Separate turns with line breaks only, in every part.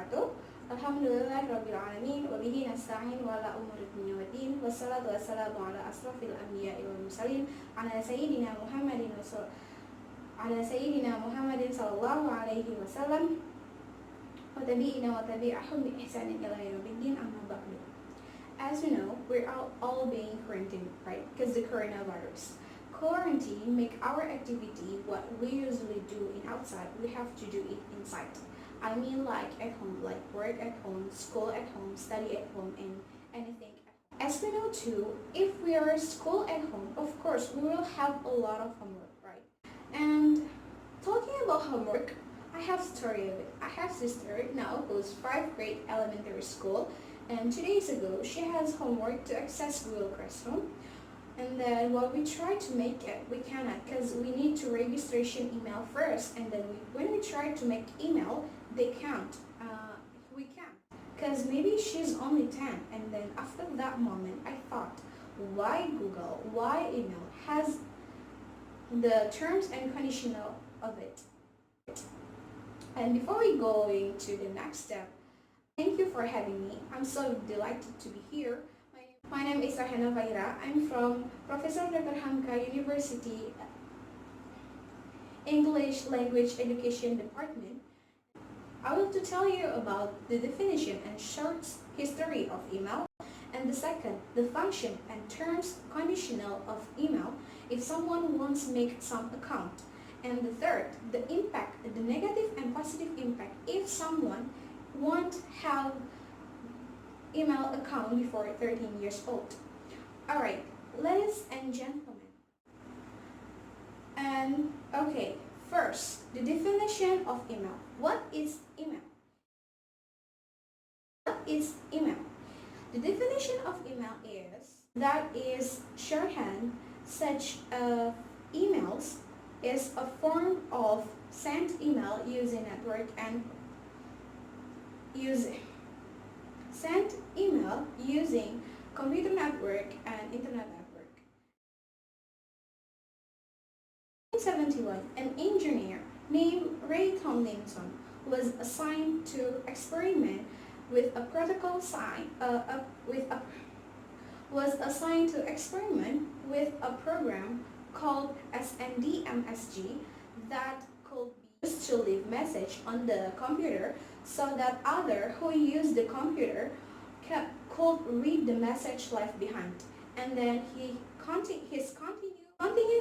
wabarakatuh. Alhamdulillahirabbil alamin wa bihi nasta'in wa ala umuri dunya waddin wassalatu wassalamu ala asrofil anbiya'i wal mursalin ala sayyidina Muhammadin sallallahu alaihi wasallam wa tabi'ina wa tabi'ahum bi ihsanin ila yaumiddin amma ba'du. As you know, we're all being quarantined, right? Because the coronavirus. Quarantine make our activity what we usually do in outside, we have to do it inside. I mean like at home, like work at home, school at home, study at home, and anything at home. As we know too, if we are school at home, of course we will have a lot of homework, right? And talking about homework, I have story of it. I have sister now who's 5th grade elementary school, and 2 days ago she has homework to access Google Classroom. And then what we try to make it, we cannot because we need to registration email first. And then when we try to make email, they can't. We can't because maybe she's only 10. And then after that moment, I thought, why Google, why email has the terms and conditional of it. And before we going to the next step, thank you for having me. I'm so delighted to be here. My name is Rahana Vaira. I'm from Professor Dr. Hamka University English Language Education Department. I will to tell you about the definition and short history of email, and the second, the function and terms conditional of email if someone wants to make some account, and the third, the impact, the negative and positive impact if someone won't have email account before 13 years old. Alright, ladies and gentlemen. And okay, first, the definition of email. What is email? What is email? The definition of email is shorthand such emails is a form of sent email using network and sent email using computer network and internet network. In 1971, an engineer named Ray Tomlinson was assigned to experiment with a protocol program called SNDMSG that could be used to leave message on the computer so that others who use the computer could read the message left behind. And then he continued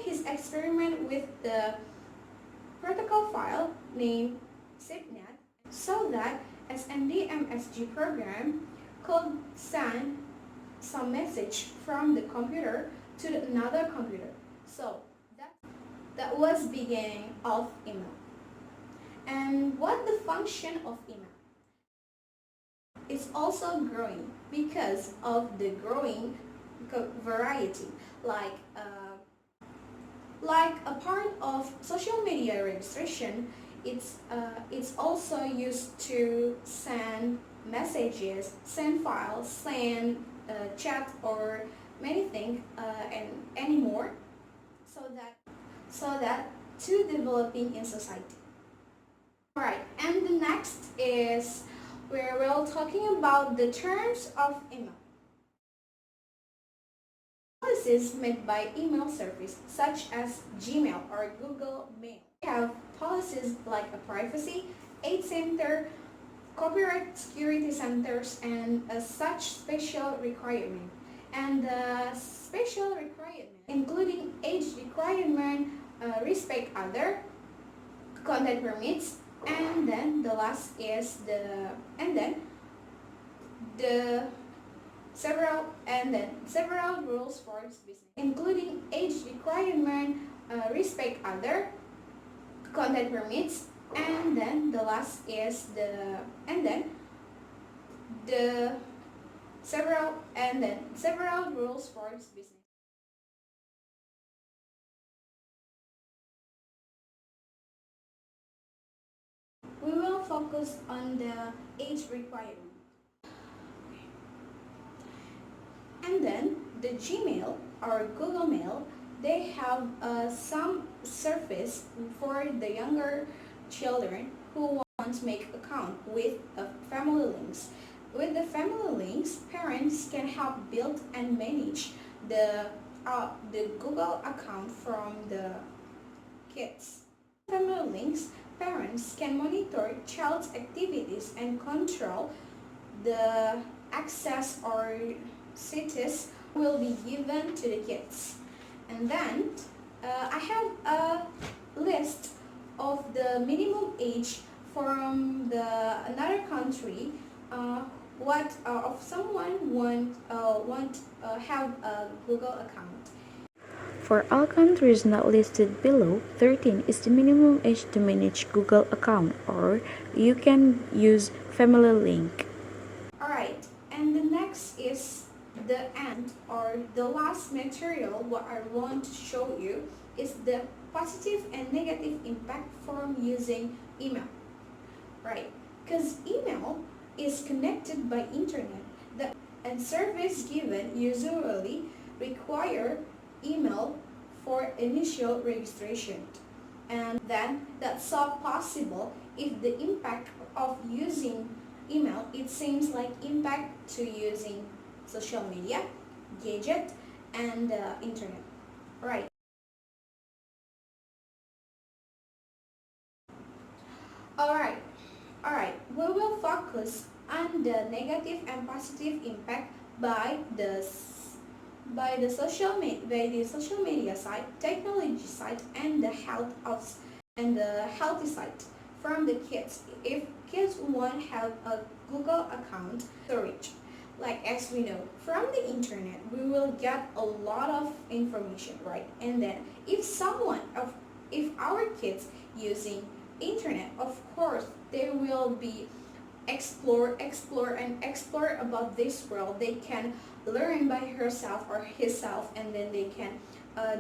his experiment with the protocol file named SIGNet so that SNDMSG program could send some message from the computer to another computer. So that was beginning of email. And what the function of email? It's also growing because of the growing variety, like a part of social media registration. It's also used to send messages, send files, send chat, or many things and anymore. So that to developing in society. Alright, and the next is where we're talking about the terms of email. Policies made by email service such as Gmail or Google Mail. We have policies like a privacy, aid center, copyright security centers, and such special requirement. And the special requirement including age requirement, respect other, content permits, and then the last is several rules for business, including age requirement, respect other, content permits, and then the last is several rules for business. We will focus on the age requirement. And then the Gmail or Google Mail, they have some service for the younger children who make account with family links. With the family links, parents can help build and manage the Google account from the kids. Family links, parents can monitor child's activities and control the access or status will be given to the kids. And then I have a list of the minimum age from another country. What if someone want have a Google account?
For all countries not listed below, 13 is the minimum age to manage Google account, or you can use Family Link.
Alright, and the next is the end or the last material what I want to show you is the positive and negative impact from using email. Right, because email is connected by internet and service given usually require email for initial registration, and then that's so possible if the impact of using email, it seems like impact to using social media, gadget, and internet. Right. Alright, we will focus on the negative and positive impact by the social media side, technology side, and the healthy side from the kids. If kids won't have a Google account storage, like as we know from the internet, we will get a lot of information, right? And then if our kids using internet, of course they will be explore about this world. They can learn by herself or himself, and then they can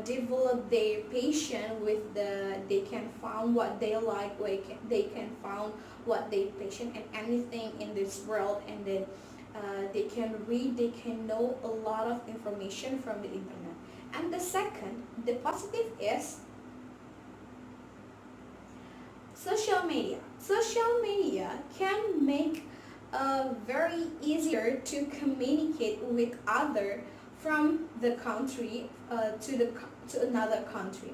develop their patience with they can find what they like, they can find what they patient and anything in this world, and then they can read, they can know a lot of information from the internet. And the second, the positive is social media. Social media can make very easier to communicate with other from the country to another country.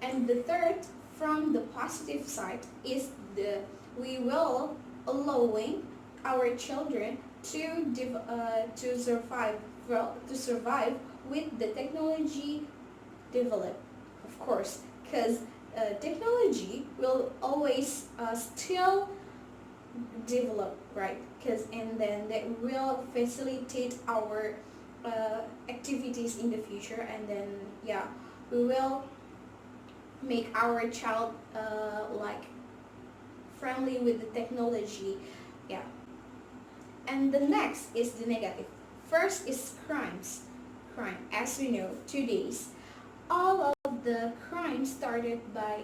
And the third, from the positive side, is we will allowing our children to survive with the technology develop, of course, because technology will always still develop, right? And then that will facilitate our activities in the future, and then we will make our child like friendly with the technology. And the next is the negative. First is crime. As we know, today's all of the crime started by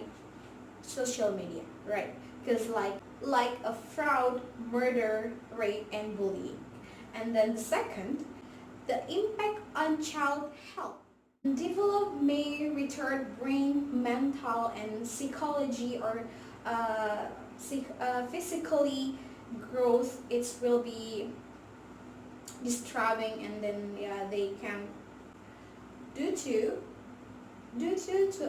social media, right? Because like a fraud, murder, rape, and bullying. And then the second, the impact on child health. Develop may retard brain, mental, and psychology or physically growth. It will be disturbing, and then they can due to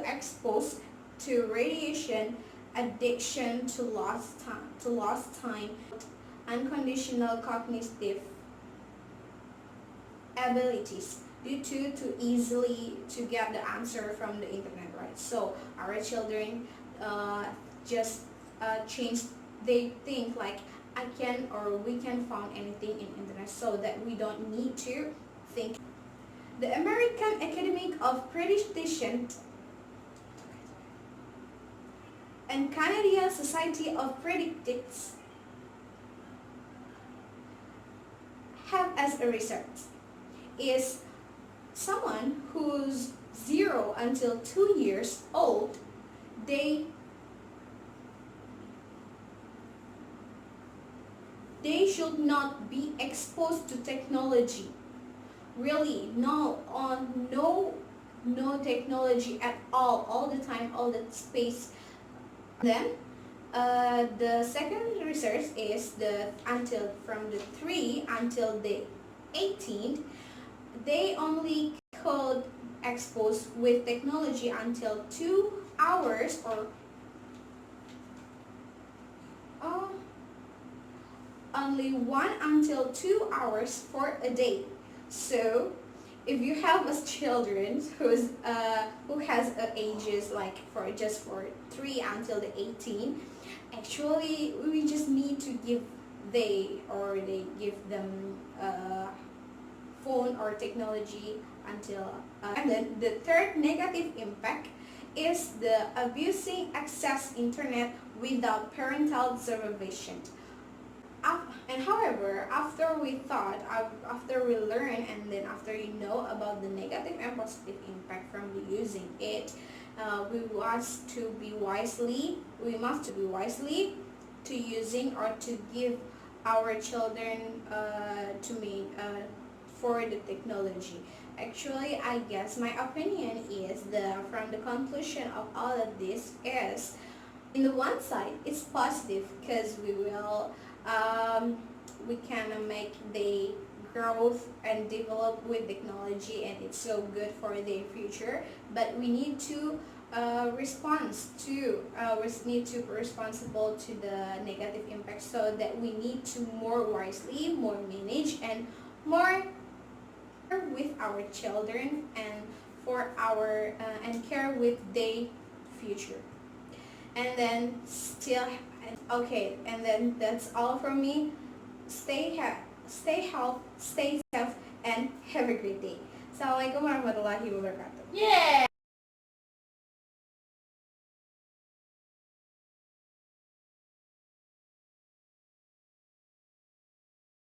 expose to radiation, addiction to lost time, unconditional cognitive abilities due to easily to get the answer from the internet, right? So our children just change. They think like I can or we can find anything in internet, so that we don't need to think. The American Academy of Pediatricians and Canadian Society of Pediatrics have as a research is someone who's 0 until 2 years old, they should not be exposed to technology. Really, no technology at all the time, all the space. Then The second research is from the 3 until the 18th, they only could expose with technology until 2 hours or only 1 until 2 hours for a day. So if you have as children who has ages like for 3 until the 18, actually we just need to they give them phone or technology until and then the third negative impact is the abusing access internet without parental supervision. And however, after we learn, and then after you know about the negative and positive impact from using it, we must to be wisely to using or to give our children for the technology. Actually, I guess my opinion is from the conclusion of all of this is, in the one side, it's positive because we can make the growth and develop with technology, and it's so good for their future. But we need to be responsible to the negative impact, so that we need to more wisely, more manage, and more with our children, and for our and care with their future. And then okay, and then that's all from me. Stay healthy, stay safe, and have a great day. Assalamualaikum warahmatullahi wabarakatuh.
Yeah.